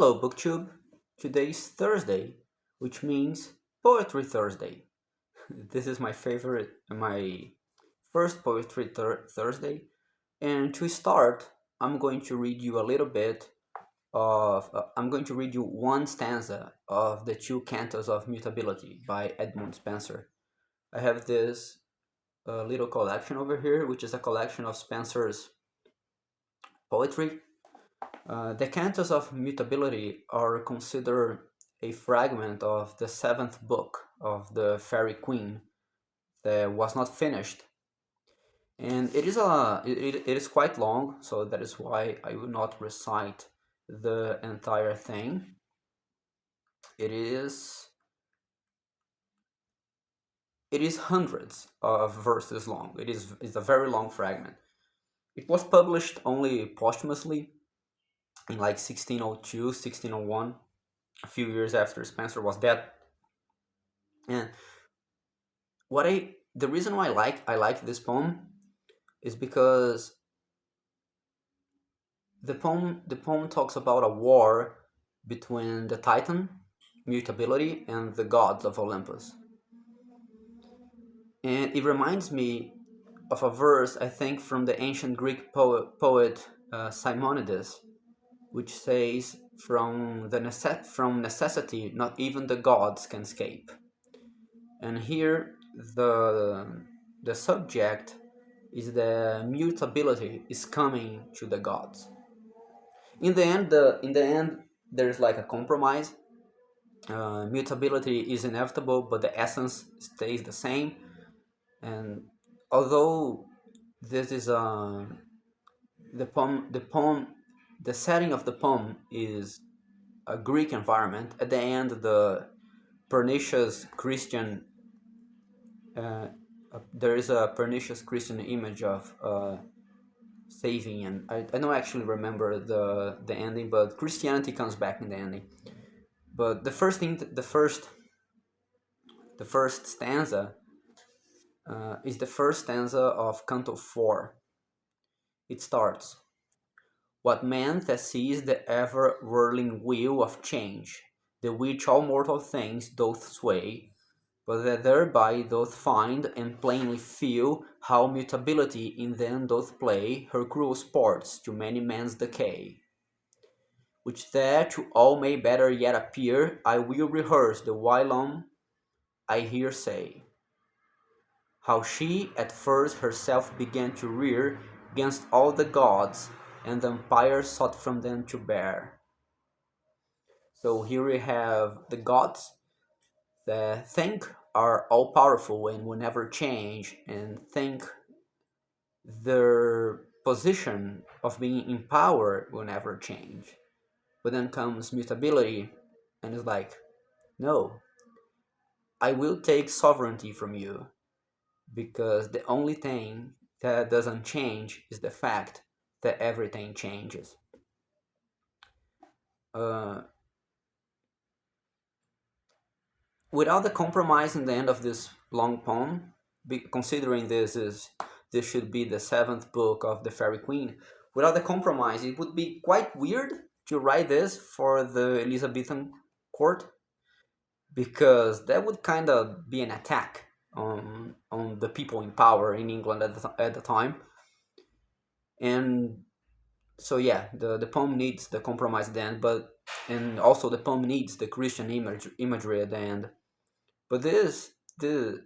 Hello, BookTube. Today's Thursday, which means Poetry Thursday. This is my first Thursday. And to start, I'm going to read you a little bit I'm going to read you one stanza of the two cantos of Mutability by Edmund Spenser. I have this little collection over here, which is a collection of Spenser's poetry. The cantos of Mutability are considered a fragment of the seventh book of the Fairy Queen that was not finished, and it is quite long, so that is why I will not recite the entire thing. It is it is hundreds of verses long. It's a very long fragment. It was published only posthumously in like 1602, 1601, a few years after Spenser was dead. And the reason why I like this poem is because the poem talks about a war between the Titan, Mutability, and the gods of Olympus. And it reminds me of a verse, I think, from the ancient Greek poet Simonides, which says, from necessity, not even the gods can escape. And here, the subject is the mutability is coming to the gods. In the end, there's like a compromise. Mutability is inevitable, but the essence stays the same. And although this is the setting of the poem is a Greek environment. At the end, the pernicious Christian there is a pernicious Christian image of saving, and I don't actually remember the ending, but Christianity comes back in the ending. But the first stanza is the first stanza of Canto 4. It starts, "What man that sees the ever-whirling wheel of change, the which all mortal things doth sway, but that thereby doth find and plainly feel how mutability in them doth play her cruel sports to many men's decay. Which that to all may better yet appear, I will rehearse the whilom I here say. How she at first herself began to rear 'gainst all the gods, and the empire sought from them to bear." So here we have the gods that think are all powerful and will never change, and think their position of being in power will never change. But then comes mutability, and it's like, no, I will take sovereignty from you, because the only thing that doesn't change is the fact that everything changes. Uh, Without the compromise in the end of this long poem, considering this should be the seventh book of the Fairy Queen, without the compromise, it would be quite weird to write this for the Elizabethan court, because that would kind of be an attack on the people in power in England at the time. And so yeah, the poem needs the compromise at the end, and also the poem needs the Christian imagery at the end. But the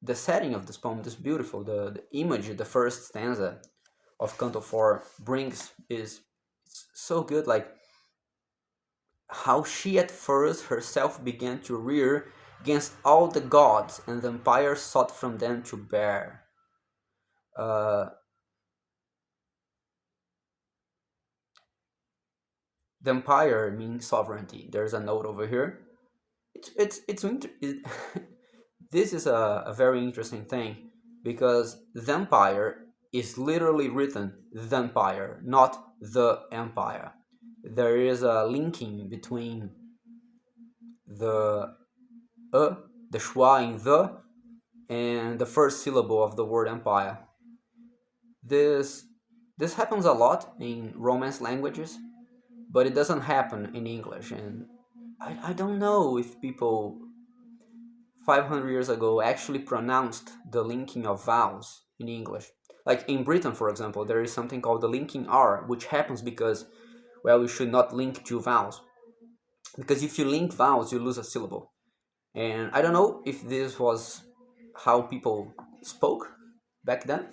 the setting of this poem is beautiful. The image, the first stanza of Canto 4 brings is so good. Like, how she at first herself began to rear 'gainst all the gods, and the empire sought from them to bear. Uh, the empire means sovereignty. There's a note over here. This is a very interesting thing, because the empire is literally written the empire, not the empire. There is a linking between the the schwa in the, and the first syllable of the word empire. This this happens a lot in Romance languages. but it doesn't happen in English. And I don't know if people 500 years ago actually pronounced the linking of vowels in English. Like in Britain, for example, there is something called the linking R, which happens because, well, we should not link two vowels. Because if you link vowels, you lose a syllable. And I don't know if this was how people spoke back then,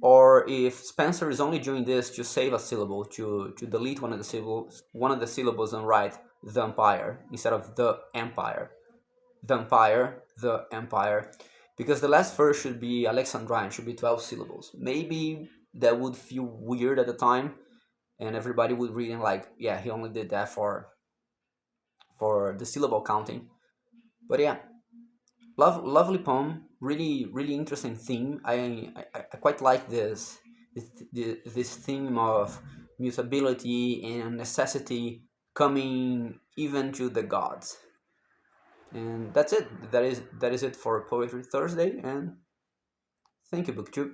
or if Spencer is only doing this to save a syllable, to delete one of the syllables and write the empire instead of the empire. The empire, because the last verse should be Alexandrine, should be 12 syllables. Maybe that would feel weird at the time, and everybody would read it like, yeah, he only did that for the syllable counting. But yeah, lovely poem, really really interesting theme. I quite like this theme of mutability and necessity coming even to the gods. And that's it. That is it for Poetry Thursday. And thank you, BookTube.